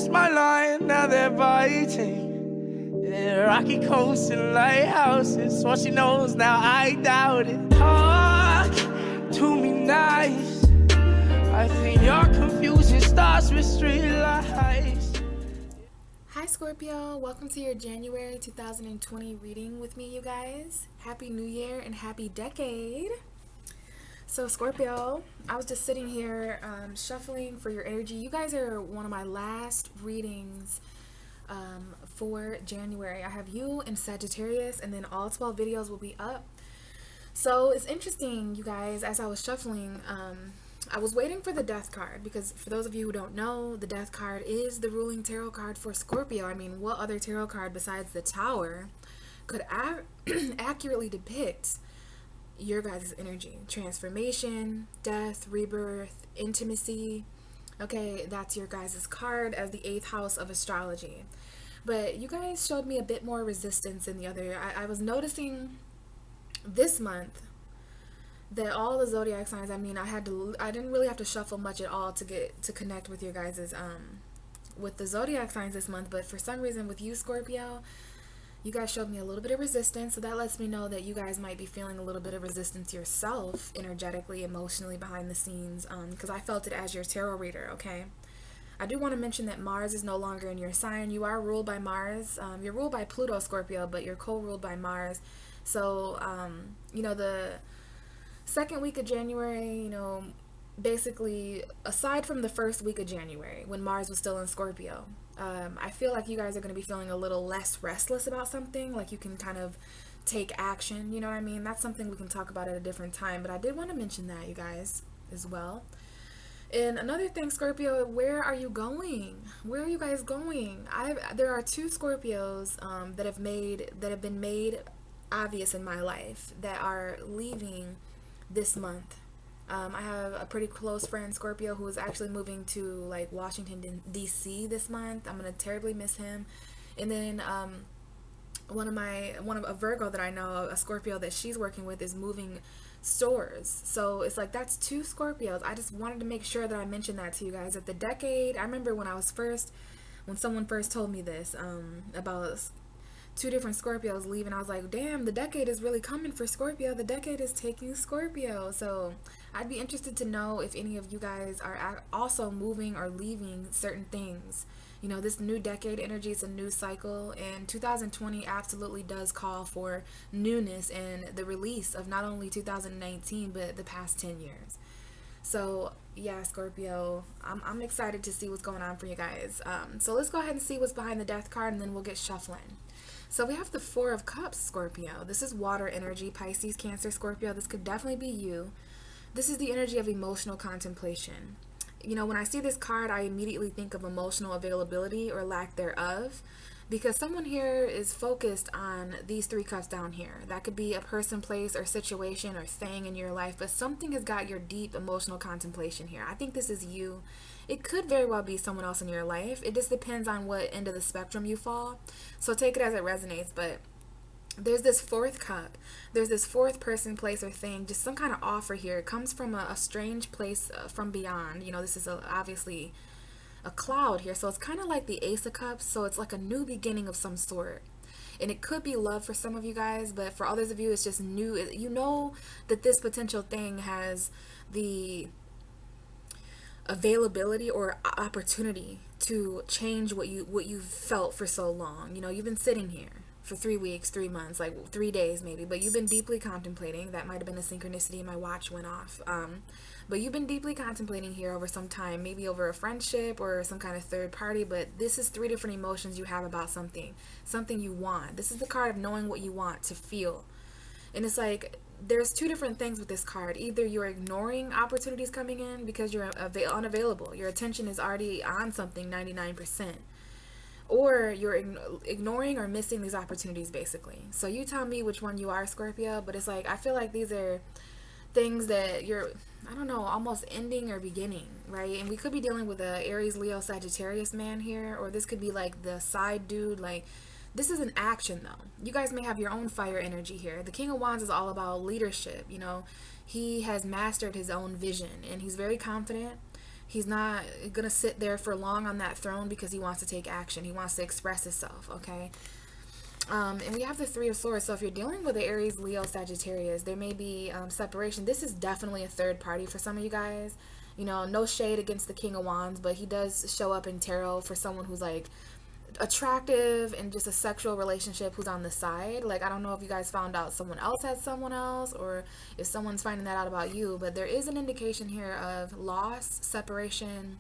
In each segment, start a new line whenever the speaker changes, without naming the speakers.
crossed my line, now they're biting. Yeah, rocky coasts and lighthouses. What she knows now, I doubt it. Talk to me nice. I think your confusion starts with street lights.
Hi Scorpio, welcome to your January 2020 reading with me, you guys. Happy New Year and happy decade. So Scorpio, I was just sitting here shuffling for your energy. You guys are one of my last readings for January. I have you in Sagittarius, and then all 12 videos will be up. So it's interesting, you guys, as I was shuffling, I was waiting for the Death card, because for those of you who don't know, the Death card is the ruling tarot card for Scorpio. I mean, what other tarot card besides the Tower could accurately depict your guys' energy? Transformation, death, rebirth, intimacy. Okay, that's your guys' card as the 8th house of astrology. But you guys showed me a bit more resistance than the other. I was noticing this month that all the zodiac signs, I mean, I didn't really have to shuffle much at all to connect with your guys' with the zodiac signs this month. But for some reason with you, Scorpio, you guys showed me a little bit of resistance, so that lets me know that you guys might be feeling a little bit of resistance yourself, energetically, emotionally, behind the scenes, because I felt it as your tarot reader, okay? I do want to mention that Mars is no longer in your sign. You are ruled by Mars. You're ruled by Pluto, Scorpio, but you're co-ruled by Mars. So, you know, the second week of January, you know, basically, aside from the first week of January, when Mars was still in Scorpio, I feel like you guys are going to be feeling a little less restless about something, like you can kind of take action, you know what I mean? That's something we can talk about at a different time, but I did want to mention that, you guys, as well. And another thing, Scorpio, where are you going? Where are you guys going? There are 2 Scorpios that have been made obvious in my life that are leaving this month. I have a pretty close friend, Scorpio, who is actually moving to like Washington DC this month. I'm gonna terribly miss him. And then a Virgo that I know, a Scorpio that she's working with, is moving stores. So it's like, that's 2 Scorpios. I just wanted to make sure that I mentioned that to you guys. At the decade, I remember when someone first told me this about 2 different Scorpios leaving, I was like, damn, the decade is really coming for Scorpio. The decade is taking Scorpio. So I'd be interested to know if any of you guys are also moving or leaving certain things. You know, this new decade energy is a new cycle, and 2020 absolutely does call for newness and the release of not only 2019, but the past 10 years. So yeah, Scorpio, I'm excited to see what's going on for you guys. So let's go ahead and see what's behind the Death card, and then we'll get shuffling. So we have the 4 of Cups, Scorpio. This is water energy, Pisces, Cancer, Scorpio. This could definitely be you. This is the energy of emotional contemplation. You know, when I see this card, I immediately think of emotional availability or lack thereof, because someone here is focused on these 3 cups down here. That could be a person, place, or situation or thing in your life, but something has got your deep emotional contemplation here. I think this is you. It could very well be someone else in your life. It just depends on what end of the spectrum you fall. So take it as it resonates. But there's this 4th cup. There's this 4th person, place, or thing. Just some kind of offer here. It comes from a strange place from beyond. You know, this is obviously a cloud here. So it's kind of like the Ace of Cups. So it's like a new beginning of some sort. And it could be love for some of you guys, but for others of you, it's just new. You know that this potential thing has the availability or opportunity to change what you've felt for so long. You know, you've been sitting here for 3 weeks, 3 months, like 3 days maybe, but you've been deeply contemplating. That might have been a synchronicity. My watch went off. But you've been deeply contemplating here over some time, maybe over a friendship or some kind of third party. But this is 3 different emotions you have about something you want. This is the card of knowing what you want to feel. And it's like, there's 2 different things with this card. Either you're ignoring opportunities coming in because you're unavailable. Your attention is already on something 99%. Or you're ignoring or missing these opportunities, basically. So you tell me which one you are, Scorpio. But it's like, I feel like these are things that you're, I don't know, almost ending or beginning, right? And we could be dealing with a Aries, Leo, Sagittarius man here. Or this could be like the side dude, like, this is an action though. You guys may have your own fire energy here. The King of Wands is all about leadership. You know, he has mastered his own vision and he's very confident. He's not gonna sit there for long on that throne because he wants to take action. He wants to express himself, okay? And we have the Three of Swords. So if you're dealing with the Aries, Leo, Sagittarius, there may be separation. This is definitely a third party for some of you guys. You know, no shade against the King of Wands, but he does show up in tarot for someone who's like attractive and just a sexual relationship who's on the side. Like, I don't know if you guys found out someone else had someone else, or if someone's finding that out about you, but there is an indication here of loss, separation,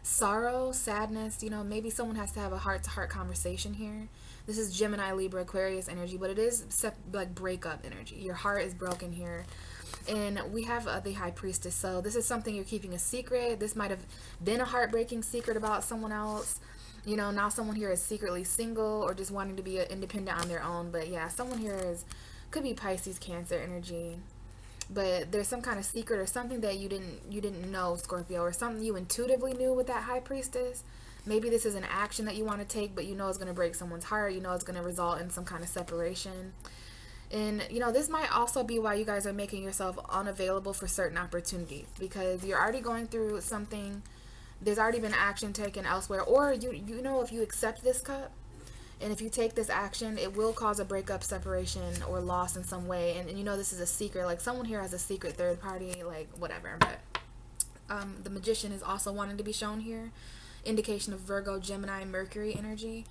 sorrow, sadness. You know, maybe someone has to have a heart-to-heart conversation here. This is Gemini, Libra, Aquarius energy, but it is like breakup energy. Your heart is broken here. And we have the High Priestess. So this is something you're keeping a secret. This might have been a heartbreaking secret about someone else. You know, now someone here is secretly single or just wanting to be independent on their own. But yeah, someone here could be Pisces, Cancer energy. But there's some kind of secret or something that you didn't know, Scorpio, or something you intuitively knew with that High Priestess. Maybe this is an action that you want to take, but you know it's going to break someone's heart. You know it's going to result in some kind of separation. And, you know, this might also be why you guys are making yourself unavailable for certain opportunities, because you're already going through something. There's already been action taken elsewhere. Or, you know, if you accept this cup, and if you take this action, it will cause a breakup, separation, or loss in some way. And you know this is a secret. Like, someone here has a secret third party, like, whatever. But the Magician is also wanting to be shown here. Indication of Virgo, Gemini, Mercury energy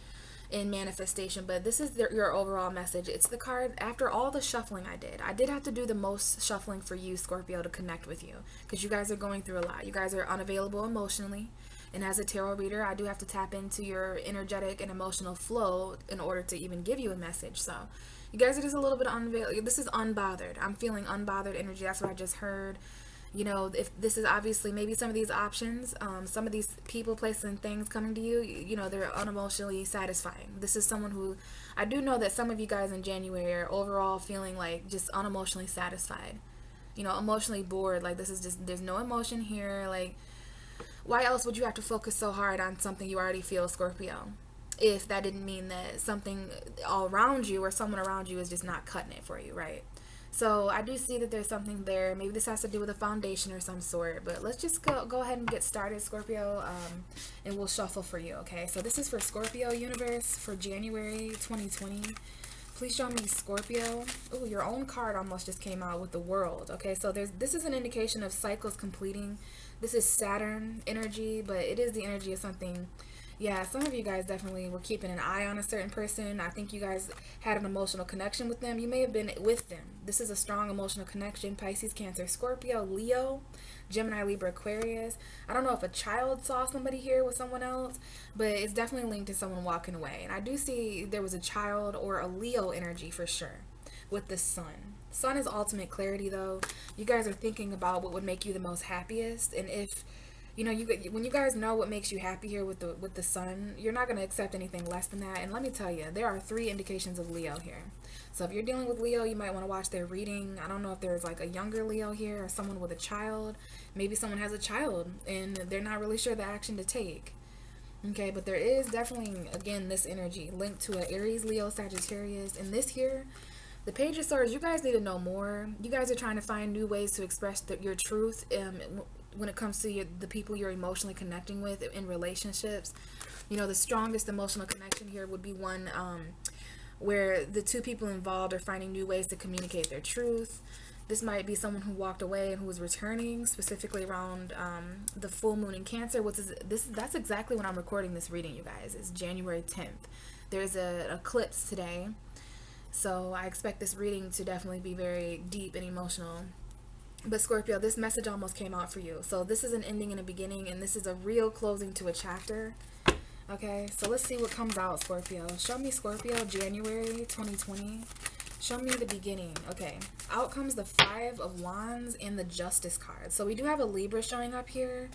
in manifestation. But this is your overall message. It's the card after all the shuffling I did have to do the most shuffling for you, Scorpio, to connect with you, because you guys are going through a lot. You guys are unavailable emotionally, and as a tarot reader, I do have to tap into your energetic and emotional flow in order to even give you a message. So you guys are just a little bit unavailable. This is unbothered. I'm feeling unbothered energy. That's what I just heard. You know, if this is obviously maybe some of these options, some of these people, places, and things coming to you, you know, they're unemotionally satisfying. This is someone who, I do know that some of you guys in January are overall feeling like just unemotionally satisfied. You know, emotionally bored. Like, this is just, there's no emotion here. Like, why else would you have to focus so hard on something you already feel, Scorpio? If that didn't mean that something all around you or someone around you is just not cutting it for you, right? So I do see that there's something there. Maybe this has to do with a foundation or some sort. But let's just go ahead and get started, Scorpio, and we'll shuffle for you, okay? So this is for Scorpio universe for January 2020. Please show me Scorpio. Oh, your own card almost just came out with the World, okay? So this is an indication of cycles completing. This is Saturn energy, but it is the energy of something. Yeah, some of you guys definitely were keeping an eye on a certain person. I think you guys had an emotional connection with them. You may have been with them. This is a strong emotional connection. Pisces, Cancer, Scorpio, Leo, Gemini, Libra, Aquarius. I don't know if a child saw somebody here with someone else, but it's definitely linked to someone walking away. And I do see there was a child or a Leo energy for sure with the Sun. Sun is ultimate clarity, though. You guys are thinking about what would make you the most happiest, and if you know, when you guys know what makes you happy here with the Sun, you're not going to accept anything less than that. And let me tell you, there are 3 indications of Leo here. So if you're dealing with Leo, you might want to watch their reading. I don't know if there's like a younger Leo here or someone with a child. Maybe someone has a child and they're not really sure the action to take. Okay, but there is definitely, again, this energy linked to an Aries, Leo, Sagittarius. And this here, the Page of Swords, you guys need to know more. You guys are trying to find new ways to express your truth when it comes to the people you're emotionally connecting with in relationships. You know, the strongest emotional connection here would be one where the 2 people involved are finding new ways to communicate their truth. This might be someone who walked away and who is returning, specifically around the full moon in Cancer. That's exactly when I'm recording this reading, you guys. It's January 10th. There's an eclipse today, so I expect this reading to definitely be very deep and emotional. But Scorpio, this message almost came out for you. So this is an ending and a beginning, and this is a real closing to a chapter. Okay, so let's see what comes out, Scorpio. Show me Scorpio, January 2020. Show me the beginning. Okay, out comes the 5 of Wands and the Justice card. So we do have a Libra showing up here.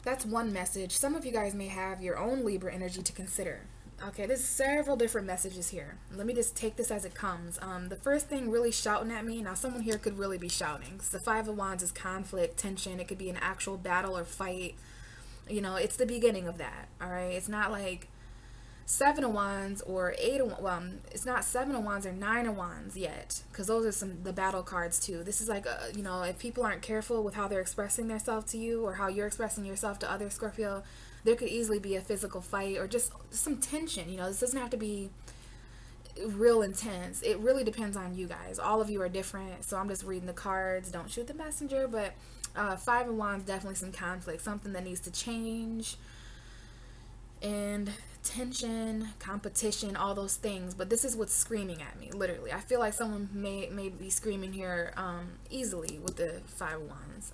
That's one message. Some of you guys may have your own Libra energy to consider. Okay, there's several different messages here. Let me just take this as it comes. The first thing really shouting at me, now someone here could really be shouting. The 5 of Wands is conflict, tension. It could be an actual battle or fight. You know, it's the beginning of that, all right? It's not like Seven of Wands or Eight of Wands. Well, it's not Seven of Wands or Nine of Wands yet, because those are the battle cards too. This is like, if people aren't careful with how they're expressing themselves to you or how you're expressing yourself to other Scorpio, there could easily be a physical fight or just some tension. This doesn't have to be real intense. It really depends on you guys. All of you are different, so I'm just reading the cards. Don't shoot the messenger. But Five of Wands, definitely some conflict, something that needs to change, and tension, competition, all those things. But this is what's screaming at me, literally. I feel like someone may be screaming here easily with the Five of Wands.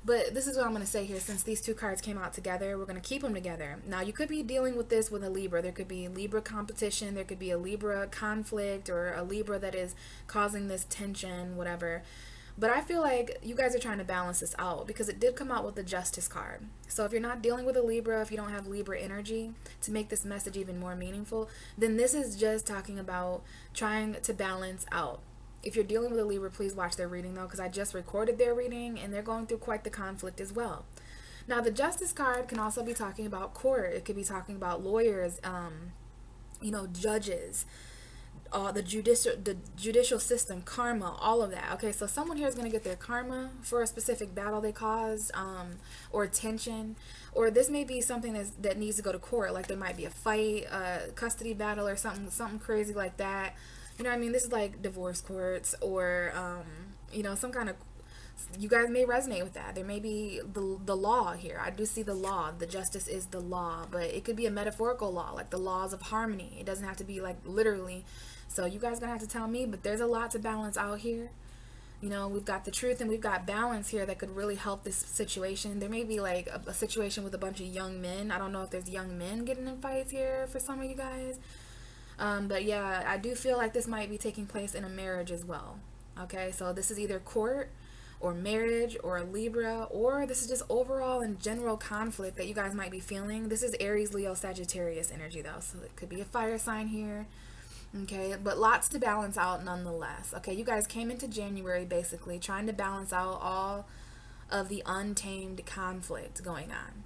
But this is what I'm going to say here. Since these two cards came out together, we're going to keep them together. Now, you could be dealing with this with a Libra. There could be Libra competition. There could be a Libra conflict or a Libra that is causing this tension, whatever. But I feel like you guys are trying to balance this out because it did come out with the Justice card. So if you're not dealing with a Libra, if you don't have Libra energy to make this message even more meaningful, then this is just talking about trying to balance out. If you're dealing with a Libra, please watch their reading though, because I just recorded their reading and they're going through quite the conflict as well. Now, the Justice card can also be talking about court. It could be talking about lawyers, judges, the judicial system, karma, all of that. Okay, so someone here is going to get their karma for a specific battle they caused, or tension, or this may be something that needs to go to court. Like there might be a fight, custody battle, or something crazy like that. You know what I mean? This is like divorce courts or, some kind of, you guys may resonate with that. There may be the law here. I do see the law. The justice is the law, but it could be a metaphorical law, like the laws of harmony. It doesn't have to be like literally. So you guys gonna have to tell me, but there's a lot to balance out here. We've got the truth and we've got balance here that could really help this situation. There may be like a situation with a bunch of young men. I don't know if there's young men getting in fights here for some of you guys. But yeah, I do feel like this might be taking place in a marriage as well. Okay, so this is either court or marriage or a Libra, or this is just overall and general conflict that you guys might be feeling. This is Aries, Leo, Sagittarius energy though, so it could be a fire sign here. Okay, but lots to balance out nonetheless. Okay, you guys came into January basically trying to balance out all of the untamed conflict going on.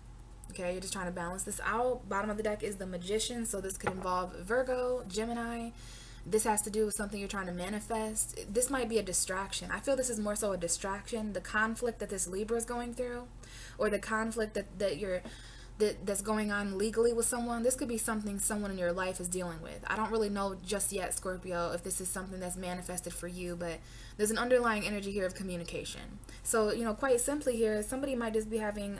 Okay, you're just trying to balance this out. Bottom of the deck is the Magician, so this could involve Virgo, Gemini. This has to do with something you're trying to manifest. This might be a distraction. I feel this is more so a distraction. The conflict that this Libra is going through, or the conflict that's going on legally with someone. This could be something someone in your life is dealing with. I don't really know just yet, Scorpio, if this is something that's manifested for you, but there's an underlying energy here of communication. So, quite simply here, somebody might just be having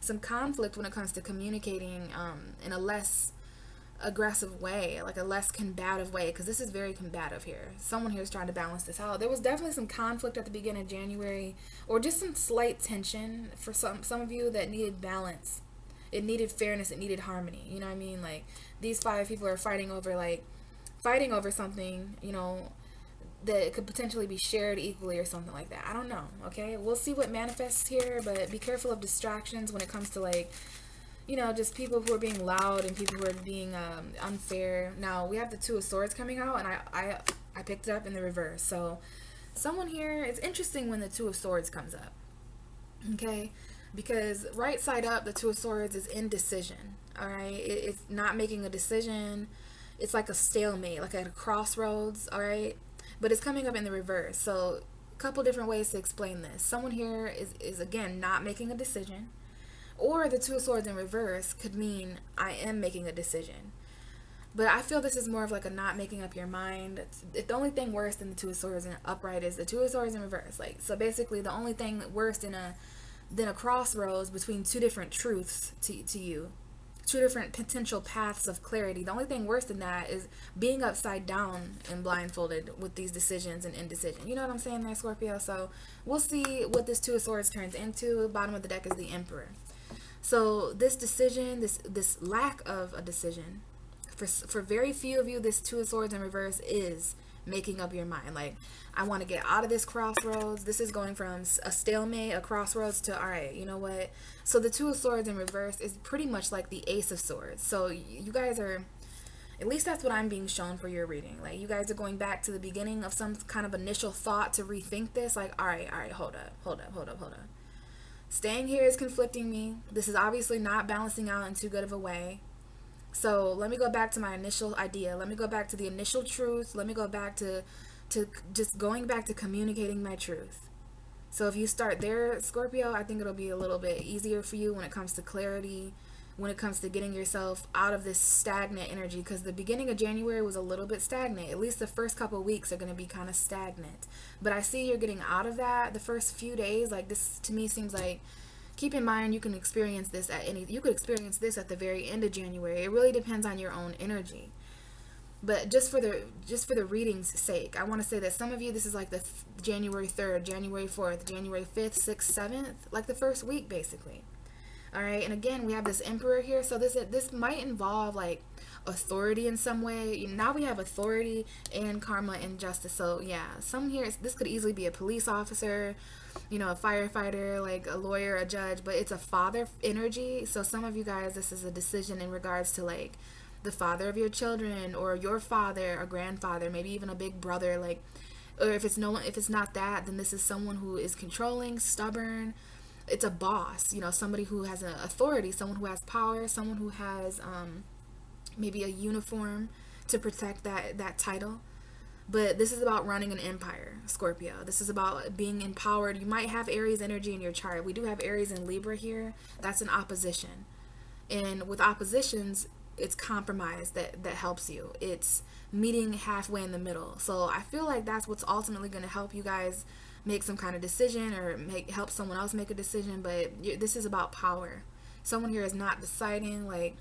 some conflict when it comes to communicating in a less aggressive way, like a less combative way, because this is very combative here. Someone here is trying to balance this out. There was definitely some conflict at the beginning of January, or just some slight tension for some of you that needed balance. It needed fairness, it needed harmony. You know what I mean? Like these five people are fighting over something, that could potentially be shared equally or something like that. I don't know. Okay, we'll see what manifests here, but be careful of distractions when it comes to just people who are being loud and people who are being unfair. Now we have the Two of Swords coming out, and I picked it up in the reverse. So someone here, it's interesting when the Two of Swords comes up. Okay, because right side up, the Two of Swords is indecision. All right, it's not making a decision. It's like a stalemate, like at a crossroads. All right. But it's coming up in the reverse. So a couple different ways to explain this. Someone here is again not making a decision, or the Two of Swords in reverse could mean I am making a decision. But I feel this is more of like a not making up your mind. It's the only thing worse than the Two of Swords in upright is the Two of Swords in reverse. Like, so basically the only thing worse than a crossroads between two different truths to you, two different potential paths of clarity. The only thing worse than that is being upside down and blindfolded with these decisions and indecision. You know what I'm saying there, Scorpio? So we'll see what this Two of Swords turns into. Bottom of the deck is the Emperor. So this decision, this lack of a decision, for very few of you, this Two of Swords in reverse is making up your mind. Like, I want to get out of this crossroads. This is going from a stalemate, a crossroads, to, all right, you know what? So the Two of Swords in reverse is pretty much like the Ace of Swords. So you guys are, at least that's what I'm being shown for your reading. Like, you guys are going back to the beginning of some kind of initial thought to rethink this. Like, all right, hold up. Staying here is conflicting me. This is obviously not balancing out in too good of a way. So let me go back to my initial idea. Let me go back to the initial truth. Let me go back to just going back to communicating my truth. So if you start there, Scorpio, I think it'll be a little bit easier for you when it comes to clarity, when it comes to getting yourself out of this stagnant energy, because the beginning of January was a little bit stagnant. At least the first couple of weeks are going to be kind of stagnant. But I see you're getting out of that the first few days. Like, this to me seems like, keep in mind, you can experience this you could experience this at the very end of January. It really depends on your own energy. But just for the reading's sake, I want to say that some of you, this is like the January 3rd, January 4th, January 5th, 6th, 7th, like the first week basically. All right, and again, we have this Emperor here, so this might involve like authority in some way. Now we have authority and karma and justice. So yeah, this could easily be a police officer, a firefighter, like a lawyer, a judge, but it's a father energy. So some of you guys, this is a decision in regards to like the father of your children, or your father, a grandfather, maybe even a big brother, like, or if it's not that, then this is someone who is controlling, stubborn. It's a boss, somebody who has an authority, someone who has power, someone who has maybe a uniform to protect that title. But this is about running an empire, Scorpio. This is about being empowered. You might have Aries energy in your chart. We do have Aries and Libra here. That's an opposition. And with oppositions, it's compromise that helps you. It's meeting halfway in the middle. So I feel like that's what's ultimately going to help you guys make some kind of decision, or help someone else make a decision. But this is about power. Someone here is not deciding like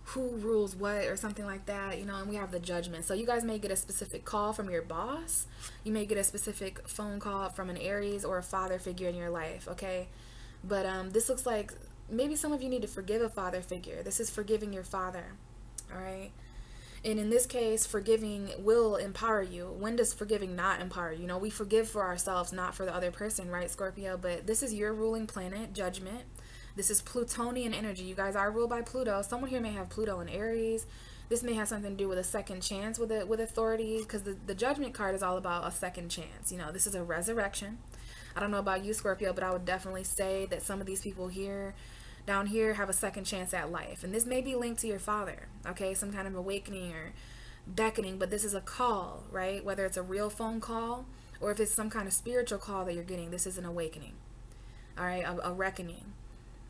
who rules what or something like that, and we have the Judgment. So you guys may get a specific call from your boss. You may get a specific phone call from an Aries or a father figure in your life, okay? But this looks like maybe some of you need to forgive a father figure. This is forgiving your father, all right? And in this case, forgiving will empower you. When does forgiving not empower you? We forgive for ourselves, not for the other person, right, Scorpio? But this is your ruling planet, Judgment. This is Plutonian energy. You guys are ruled by Pluto. Someone here may have Pluto in Aries. This may have something to do with a second chance with authority, because the Judgment card is all about a second chance. This is a resurrection. I don't know about you, Scorpio, but I would definitely say that some of these people here, down here, have a second chance at life. And this may be linked to your father, okay? Some kind of awakening or beckoning, but this is a call, right? Whether it's a real phone call or if it's some kind of spiritual call that you're getting, this is an awakening, all right? A reckoning.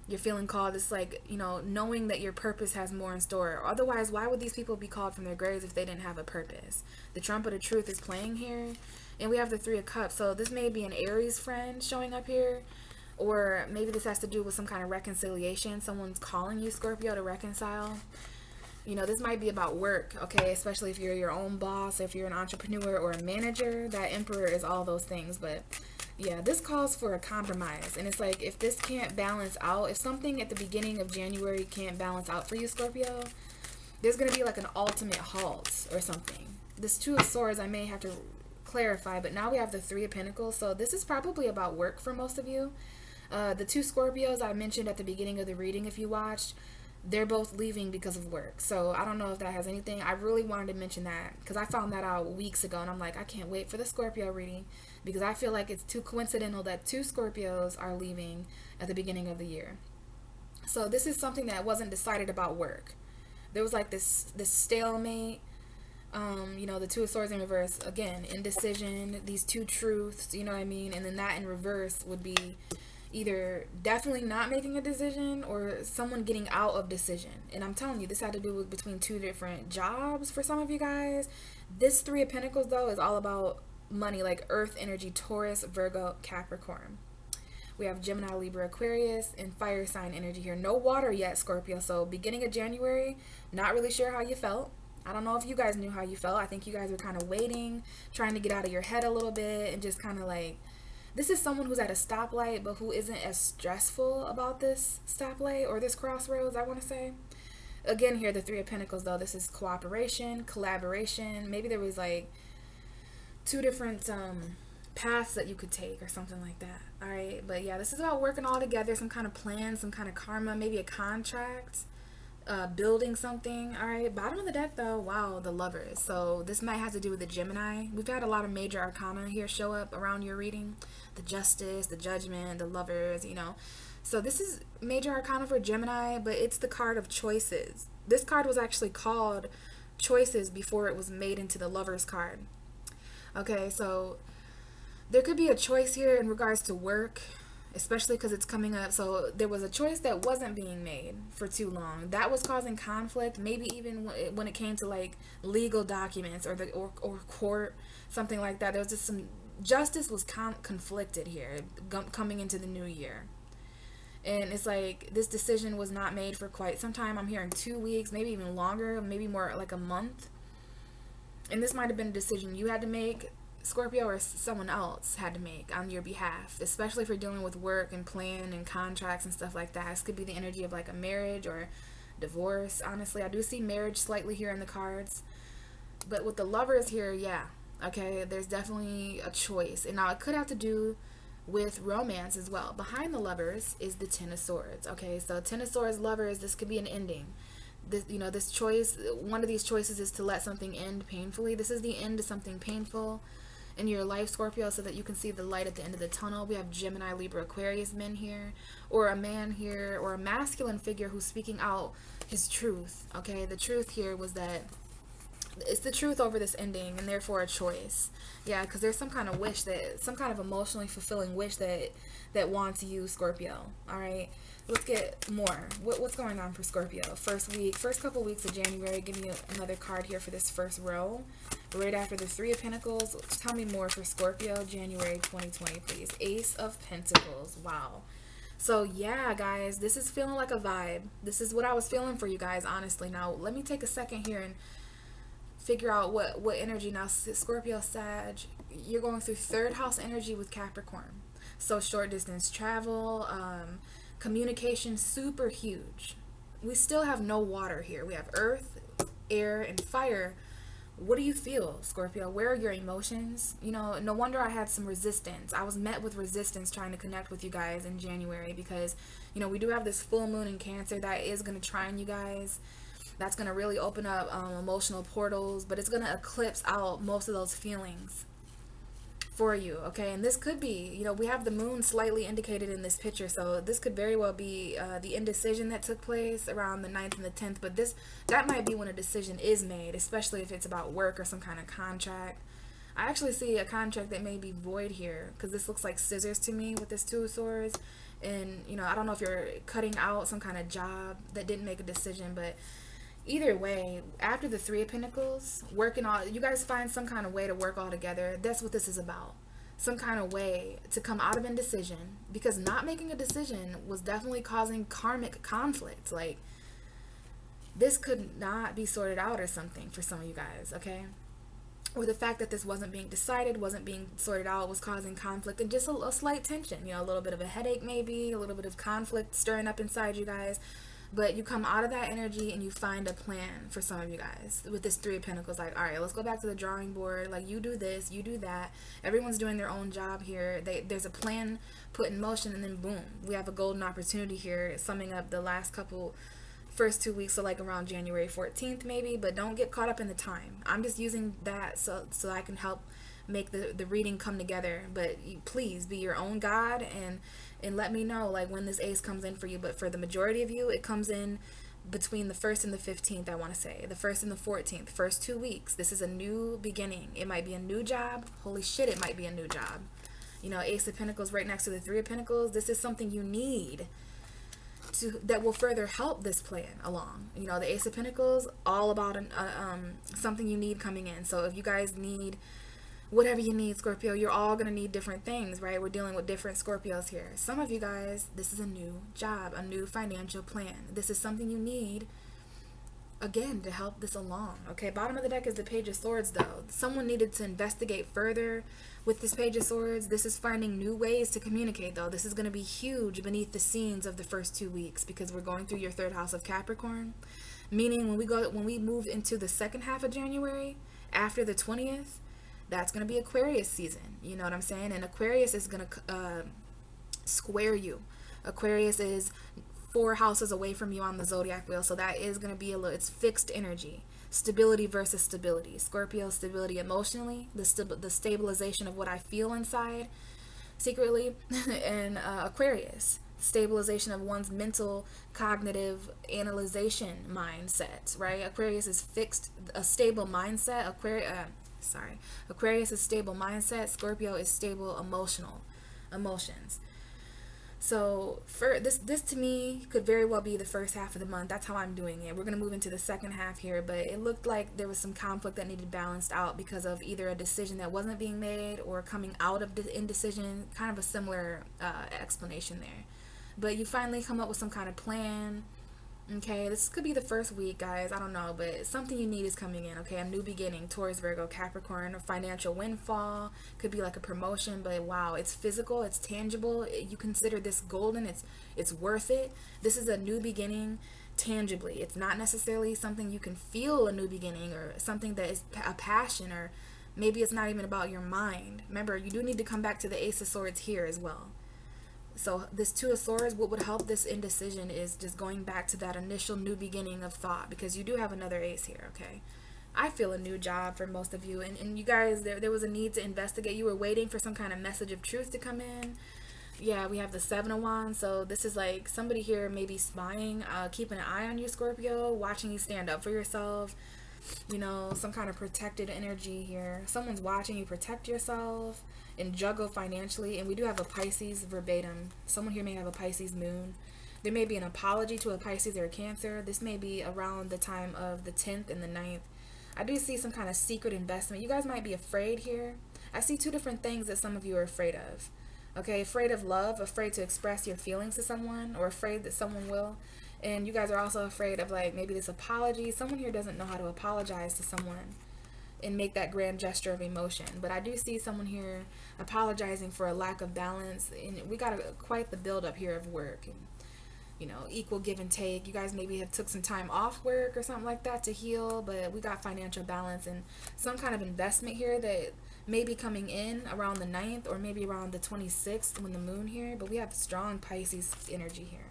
You're feeling called. It's like, knowing that your purpose has more in store. Otherwise, why would these people be called from their graves if they didn't have a purpose? The trumpet of truth is playing here. And we have the Three of Cups. So this may be an Aries friend showing up here. Or maybe this has to do with some kind of reconciliation. Someone's calling you, Scorpio, to reconcile. This might be about work, okay? Especially if you're your own boss, if you're an entrepreneur or a manager. That Emperor is all those things. But yeah, this calls for a compromise. And it's like, if this can't balance out, if something at the beginning of January can't balance out for you, Scorpio, there's going to be like an ultimate halt or something. This Two of Swords, I may have to clarify, but now we have the Three of Pentacles. So this is probably about work for most of you. The two Scorpios I mentioned at the beginning of the reading, if you watched, they're both leaving because of work. So I don't know if that has anything. I really wanted to mention that because I found that out weeks ago, and I'm like, I can't wait for the Scorpio reading, because I feel like it's too coincidental that two Scorpios are leaving at the beginning of the year. So this is something that wasn't decided about work. There was like this stalemate. The Two of Swords in reverse, again, indecision, these two truths, you know what I mean? And then that in reverse would be either definitely not making a decision or someone getting out of decision. And I'm telling you, this had to do with between two different jobs for some of you guys. This Three of Pentacles, though, is all about money, like Earth energy, Taurus, Virgo, Capricorn. We have Gemini, Libra, Aquarius, and fire sign energy here. No water yet, Scorpio. So beginning of January, not really sure how you felt. I don't know if you guys knew how you felt. I think you guys were kind of waiting, trying to get out of your head a little bit, and just kind of like, this is someone who's at a stoplight, but who isn't as stressful about this stoplight or this crossroads, I want to say. Again, here, the Three of Pentacles, though, this is cooperation, collaboration. Maybe there was like two different paths that you could take or something like that. All right. But yeah, this is about working all together, some kind of plan, some kind of karma, maybe a contract, building something. All right. Bottom of the deck, though, wow, the Lovers. So this might have to do with the Gemini. We've had a lot of major arcana here show up around your reading. The Justice, the Judgment, the Lovers, So this is major arcana for Gemini, but it's the card of choices. This card was actually called Choices before it was made into the Lovers card. Okay, so there could be a choice here in regards to work, especially because it's coming up. So there was a choice that wasn't being made for too long. That was causing conflict, maybe even when it came to like legal documents or court, something like that. There was just some justice was conflicted here coming into the new year. And it's like this decision was not made for quite some time. I'm hearing 2 weeks, maybe even longer, maybe more like a month. And this might have been a decision you had to make, Scorpio, or someone else had to make on your behalf, especially if you're dealing with work and plan and contracts and stuff like that. This could be the energy of like a marriage or divorce. Honestly, I do see marriage slightly here in the cards. But with the Lovers here, yeah, okay, there's definitely a choice. And now it could have to do with romance as well. Behind the Lovers is the Ten of Swords. Okay, so Ten of Swords, Lovers, this could be an ending. This choice, one of these choices is to let something end painfully. This is the end of something painful in your life, Scorpio, so that you can see the light at the end of the tunnel. We have Gemini, Libra, Aquarius men here, or a man here, or a masculine figure who's speaking out his truth. Okay, the truth here was that it's the truth over this ending, and therefore a choice. Yeah, because there's some kind of wish, that some kind of emotionally fulfilling wish that wants you, Scorpio. All right, let's get more. What's going on for Scorpio? First couple weeks of January. Give me another card here for this first row. Right after the Three of Pentacles. Tell me more for Scorpio, January 2020, please. Ace of Pentacles. Wow. So yeah, guys, this is feeling like a vibe. This is what I was feeling for you guys, honestly. Now, let me take a second here and figure out what energy. Now, Scorpio, Sag, you're going through third house energy with Capricorn. So short distance travel, communication, super huge. We still have no water here. We have earth, air, and fire. What do you feel, Scorpio? Where are your emotions? You know, no wonder I had some resistance. I was met with resistance trying to connect with you guys in January because, you know, we do have this full moon in Cancer that is going to trine you guys. That's going to really open up emotional portals, but it's going to eclipse out most of those feelings for you, okay? And this could be, you know, we have the moon slightly indicated in this picture, so this could very well be the indecision that took place around the 9th and the 10th, but that might be when a decision is made, especially if it's about work or some kind of contract. I actually see a contract that may be void here, because this looks like scissors to me with this Two of Swords, and, you know, I don't know if you're cutting out some kind of job that didn't make a decision, but either way, after the Three of Pentacles, you guys find some kind of way to work all together. That's what this is about. Some kind of way to come out of indecision, because not making a decision was definitely causing karmic conflict. Like, this could not be sorted out or something for some of you guys, okay? Or the fact that this wasn't being decided, wasn't being sorted out, was causing conflict and just a slight tension. You know, a little bit of a headache maybe, a little bit of conflict stirring up inside you guys. But you come out of that energy and you find a plan for some of you guys with this Three of Pentacles. Like, all right, let's go back to the drawing board. Like, you do this, you do that. Everyone's doing their own job here. There's a plan put in motion, and then boom, we have a golden opportunity here, summing up the first 2 weeks, so like around January 14th maybe. But don't get caught up in the time. I'm just using that so I can help make the reading come together. But please be your own God and let me know like when this ace comes in for you. But for the majority of you, it comes in between the 1st and the 15th. I want to say the 1st and the 14th, first 2 weeks. This is a new beginning. It might be a new job. Holy shit, it might be a new job. You know, Ace of Pentacles right next to the Three of Pentacles. This is something you need that will further help this plan along. You know, the Ace of Pentacles, all about something you need coming in. So if you guys need whatever you need, Scorpio, you're all going to need different things, right? We're dealing with different Scorpios here. Some of you guys, this is a new job, a new financial plan. This is something you need, again, to help this along, okay? Bottom of the deck is the Page of Swords, though. Someone needed to investigate further with this Page of Swords. This is finding new ways to communicate, though. This is going to be huge beneath the scenes of the first 2 weeks, because we're going through your third house of Capricorn, meaning when we move into the second half of January, after the 20th, that's going to be Aquarius season. You know what I'm saying? And Aquarius is going to square you. Aquarius is 4 houses away from you on the zodiac wheel. So that is going to be it's fixed energy. Stability versus stability. Scorpio, stability emotionally. The stabilization of what I feel inside secretly. And Aquarius, stabilization of one's mental, cognitive, analyzation mindset, right? Aquarius is fixed, a stable mindset. Aquarius is stable mindset. Scorpio is stable emotions. So for this to me could very well be the first half of the month. That's how I'm doing it. We're going to move into the second half here, but it looked like there was some conflict that needed balanced out because of either a decision that wasn't being made or coming out of indecision. Kind of a similar explanation there. But you finally come up with some kind of plan. Okay, this could be the first week, guys. I don't know, but something you need is coming in. Okay, a new beginning. Taurus, Virgo, Capricorn, a financial windfall. Could be like a promotion, but wow, it's physical, it's tangible. You consider this golden. It's worth it. This is a new beginning tangibly. It's not necessarily something you can feel a new beginning or something that is a passion, or maybe it's not even about your mind. Remember, you do need to come back to the Ace of Swords here as well. So this Two of Swords, what would help this indecision is just going back to that initial new beginning of thought, because you do have another ace here, okay? I feel a new job for most of you, and you guys, there was a need to investigate. You were waiting for some kind of message of truth to come in. Yeah, we have the Seven of Wands, so this is like somebody here maybe spying, keeping an eye on you, Scorpio, watching you stand up for yourself. You know, some kind of protected energy here. Someone's watching you protect yourself and juggle financially. And we do have a Pisces verbatim. Someone here may have a Pisces moon. There may be an apology to a Pisces or a Cancer. This may be around the time of the 10th and the 9th. I do see some kind of secret investment. You guys might be afraid here. I see two different things that some of you are afraid of. Okay, afraid of love, afraid to express your feelings to someone, or afraid that someone will. And you guys are also afraid of like maybe this apology. Someone here doesn't know how to apologize to someone and make that grand gesture of emotion. But I do see someone here apologizing for a lack of balance. And we got quite the buildup here of work. And, you know, equal give and take. You guys maybe have took some time off work or something like that to heal. But we got financial balance and some kind of investment here that may be coming in around the 9th or maybe around the 26th when the moon here. But we have strong Pisces energy here.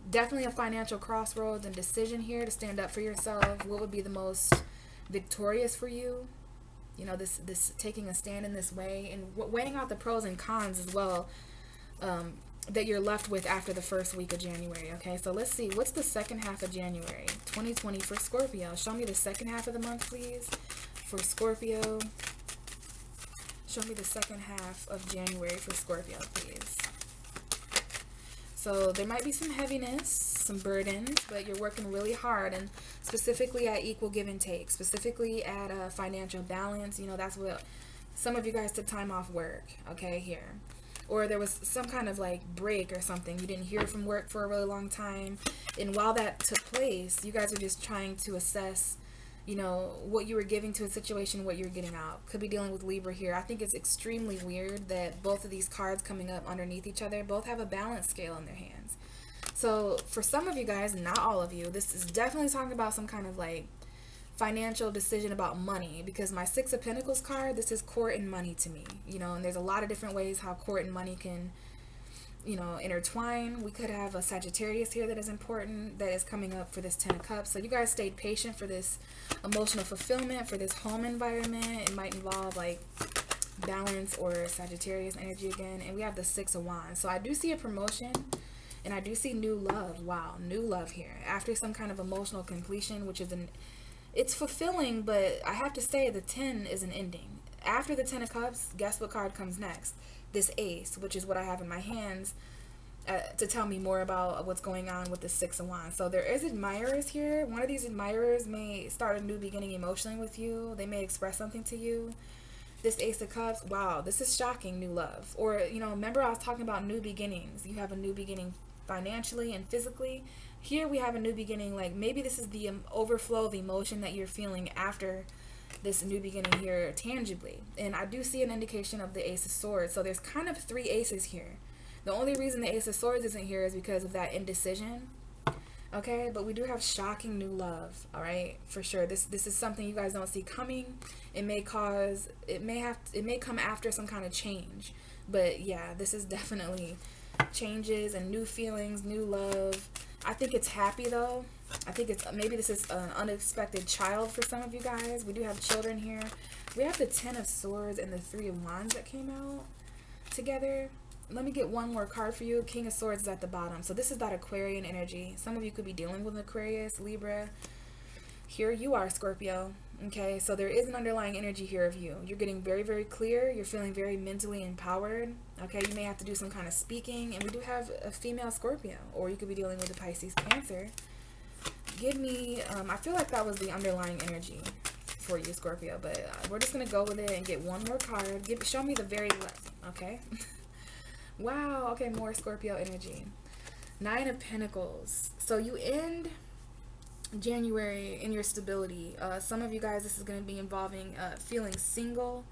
Definitely a financial crossroads and decision here to stand up for yourself. What would be the most victorious for you? You know, this taking a stand in this way and weighing out the pros and cons as well that you're left with after the first week of January. Okay, so let's see. What's the second half of January 2020 for Scorpio? Show me the second half of the month, please, for Scorpio. Show me the second half of January for Scorpio, please. So there might be some heaviness, some burdens, but you're working really hard, and specifically at equal give and take, specifically at a financial balance. You know, that's what some of you guys took time off work, okay, here. Or there was some kind of like break or something. You didn't hear from work for a really long time. And while that took place, you guys are just trying to assess, you know, what you were giving to a situation, what you're getting out. Could be dealing with Libra here. I think it's extremely weird that both of these cards coming up underneath each other both have a balance scale in their hands. So for some of you guys, not all of you, this is definitely talking about some kind of like financial decision about money, because my Six of Pentacles card, this is court and money to me, you know, and there's a lot of different ways how court and money can, you know, intertwine. We could have a Sagittarius here that is important, that is coming up for this 10 of Cups. So you guys stayed patient for this emotional fulfillment, for this home environment. It might involve like balance or Sagittarius energy again. And we have the Six of Wands. So I do see a promotion and I do see new love. Wow, new love here after some kind of emotional completion, which is it's fulfilling, but I have to say the 10 is an ending. After the 10 of Cups, guess what card comes next? This Ace, which is what I have in my hands to tell me more about what's going on with the Six of Wands. So there is admirers here. One of these admirers may start a new beginning emotionally with you. They may express something to you. This Ace of Cups, wow, this is shocking new love. Or, you know, remember I was talking about new beginnings. You have a new beginning financially and physically. Here we have a new beginning, like maybe this is the overflow of emotion that you're feeling after this new beginning here tangibly. And I do see an indication of the Ace of Swords. So there's kind of three aces here. The only reason the Ace of Swords isn't here is because of that indecision. Okay, but we do have shocking new love. All right, for sure. This is something you guys don't see coming. It may come after some kind of change. But yeah, this is definitely changes and new feelings, new love. I think it's happy though. I think it's maybe this is an unexpected child for some of you guys. We do have children here. We have the 10 of Swords and the 3 of Wands that came out together. let me get one more card for you. King of Swords is at the bottom. So this is that Aquarian energy. Some of you could be dealing with Aquarius, Libra. Here you are, Scorpio. Okay, so there is an underlying energy here of you. You're getting very, very clear. You're feeling very mentally empowered. Okay, you may have to do some kind of speaking. And we do have a female Scorpio. Or you could be dealing with a Pisces, Cancer. Give me, I feel like that was the underlying energy for you, Scorpio. But we're just going to go with it and get one more card. Show me the very left, okay? Wow, okay, more Scorpio energy. 9 of Pentacles. So you end January in your stability. Some of you guys, this is going to be involving feeling single.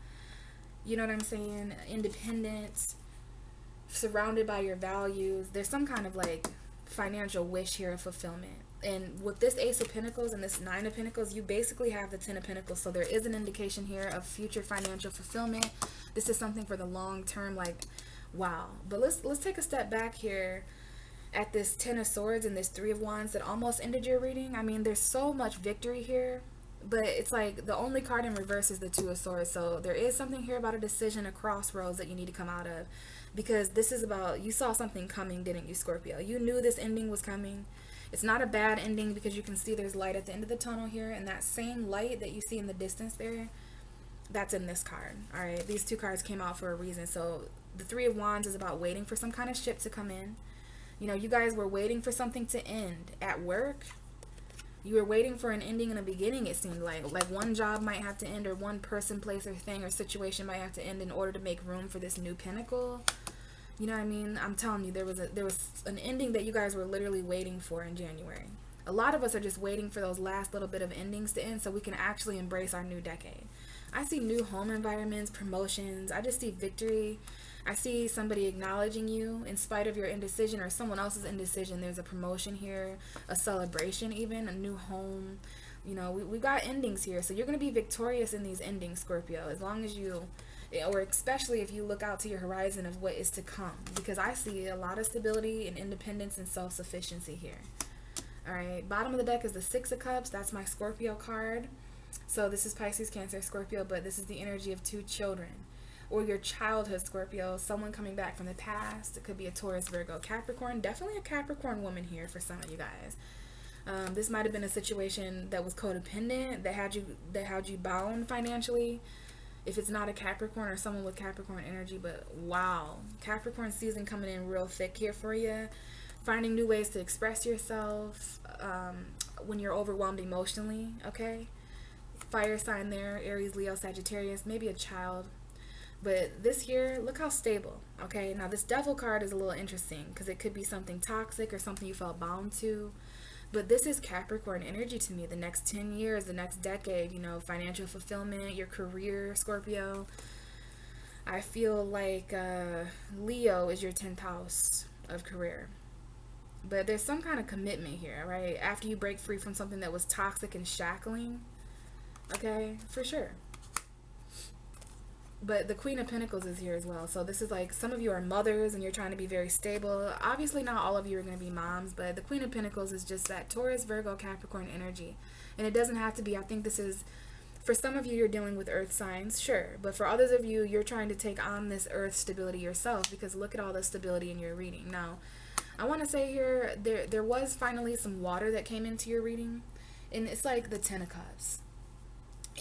You know what I'm saying? Independent, surrounded by your values. There's some kind of like financial wish here of fulfillment. And with this Ace of Pentacles and this 9 of Pentacles, you basically have the 10 of Pentacles. So there is an indication here of future financial fulfillment. This is something for the long term, like, wow. But let's take a step back here at this 10 of Swords and this 3 of Wands that almost ended your reading. I mean, there's so much victory here, but it's like the only card in reverse is the 2 of Swords. So there is something here about a decision, a crossroads that you need to come out of, because this is about, you saw something coming, didn't you, Scorpio? You knew this ending was coming. It's not a bad ending because you can see there's light at the end of the tunnel here, and that same light that you see in the distance there, that's in this card. All right, these 2 cards came out for a reason. So the 3 of Wands is about waiting for some kind of ship to come in. You know, you guys were waiting for something to end at work. You were waiting for an ending and a beginning, it seemed like. Like one job might have to end, or one person, place, or thing, or situation might have to end in order to make room for this new pinnacle. You know what I mean? I'm telling you, there was an ending that you guys were literally waiting for in January. A lot of us are just waiting for those last little bit of endings to end so we can actually embrace our new decade. I see new home environments, promotions. I just see victory. I see somebody acknowledging you in spite of your indecision or someone else's indecision. There's a promotion here, a celebration even, a new home. You know, we got endings here. So you're going to be victorious in these endings, Scorpio, as long as you, or especially if you look out to your horizon of what is to come. Because I see a lot of stability and independence and self-sufficiency here. All right, bottom of the deck is the 6 of Cups. That's my Scorpio card. So this is Pisces, Cancer, Scorpio, but this is the energy of 2 children. Or your childhood, Scorpio, someone coming back from the past. It could be a Taurus, Virgo, Capricorn. Definitely a Capricorn woman here for some of you guys. This might have been a situation that was codependent, that had you bound financially. If it's not a Capricorn or someone with Capricorn energy, but wow, Capricorn season coming in real thick here for you. Finding new ways to express yourself when you're overwhelmed emotionally, okay? Fire sign there, Aries, Leo, Sagittarius, maybe a child. But this here, look how stable, okay? Now this Devil card is a little interesting because it could be something toxic or something you felt bound to. But this is Capricorn energy to me. The next 10 years, the next decade, you know, financial fulfillment, your career, Scorpio. I feel like Leo is your 10th house of career. But there's some kind of commitment here, right? After you break free from something that was toxic and shackling, okay, for sure. But the Queen of Pentacles is here as well. So this is like, some of you are mothers and you're trying to be very stable. Obviously not all of you are going to be moms, but the Queen of Pentacles is just that Taurus, Virgo, Capricorn energy. And it doesn't have to be, I think this is, for some of you, you're dealing with earth signs, sure. But for others of you, you're trying to take on this earth stability yourself, because look at all the stability in your reading. Now, I want to say here, there was finally some water that came into your reading. And it's like the 10 of Cups.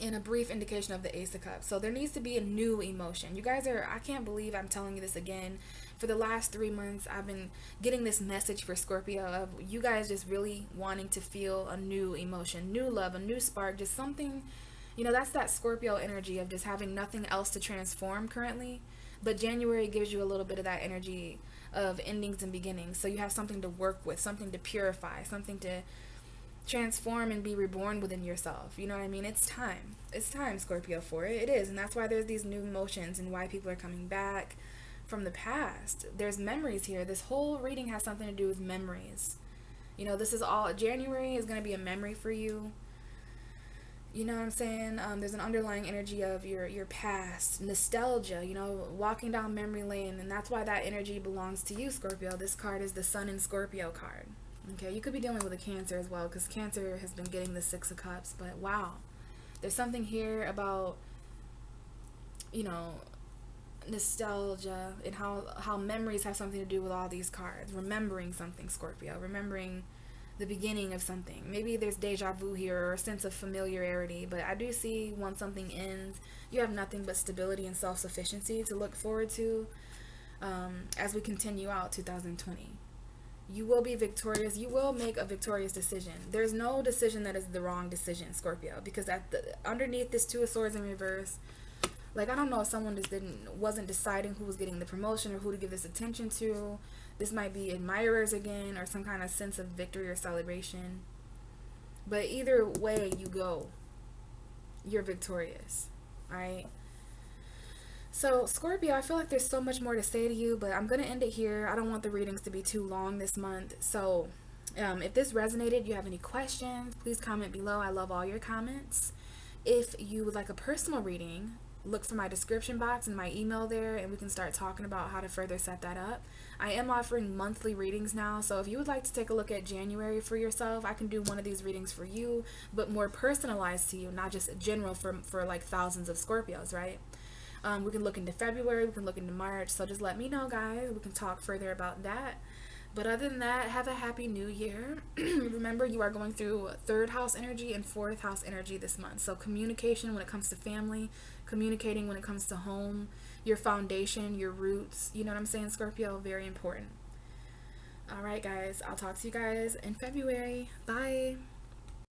And a brief indication of the Ace of Cups. So there needs to be a new emotion. You guys are, I can't believe I'm telling you this again. For the last 3 months, I've been getting this message for Scorpio of you guys just really wanting to feel a new emotion, new love, a new spark, just something, you know, that's that Scorpio energy of just having nothing else to transform currently. But January gives you a little bit of that energy of endings and beginnings. So you have something to work with, something to purify, something to transform and be reborn within yourself. You know what I mean? It's time. It's time, Scorpio, for it. It is. And that's why there's these new emotions and why people are coming back from the past. There's memories here. This whole reading has something to do with memories. You know, this is all, January is going to be a memory for you. You know what I'm saying? There's an underlying energy of your past, nostalgia, you know, walking down memory lane. And that's why that energy belongs to you, Scorpio. This card is the Sun in Scorpio card. Okay, you could be dealing with a Cancer as well, because Cancer has been getting the 6 of Cups. But wow, there's something here about, you know, nostalgia and how memories have something to do with all these cards. Remembering something, Scorpio. Remembering the beginning of something. Maybe there's deja vu here or a sense of familiarity, but I do see once something ends, you have nothing but stability and self-sufficiency to look forward to as we continue out 2020. You will be victorious. You will make a victorious decision. There's no decision that is the wrong decision, Scorpio, because underneath this Two of Swords in reverse, like, I don't know if someone just wasn't deciding who was getting the promotion or who to give this attention to. This might be admirers again or some kind of sense of victory or celebration. But either way you go, you're victorious. Alright? So, Scorpio, I feel like there's so much more to say to you, but I'm going to end it here. I don't want the readings to be too long this month. So, if this resonated, you have any questions, please comment below. I love all your comments. If you would like a personal reading, look for my description box and my email there, and we can start talking about how to further set that up. I am offering monthly readings now, so if you would like to take a look at January for yourself, I can do one of these readings for you, but more personalized to you, not just general for like thousands of Scorpios, right? We can look into February, we can look into March, so just let me know, guys. We can talk further about that. But other than that, have a happy new year. Remember, you are going through 3rd house energy and 4th house energy this month. So communication when it comes to family, communicating when it comes to home, your foundation, your roots. You know what I'm saying, Scorpio? Very important. All right, guys. I'll talk to you guys in February. Bye.